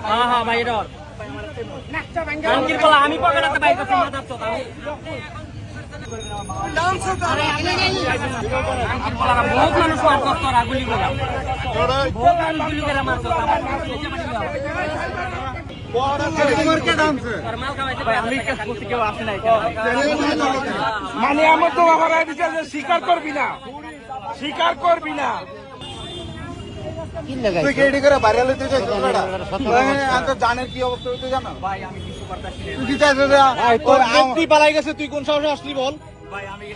হ্যাঁ হ্যাঁ ভাই এটা আমি পকেটাতে বাইক করছি বহুত মানুষ মার করতো গুলি করে বহুত মানুষ গুলি করে মারতো মানে আমার তো আমার স্বীকার করবি না, স্বীকার করবি না। জানের কি অবস্থা হইতে জানো তুই পালাই গেছে, তুই কোন সাহসে আসলি বল ভাই? আমি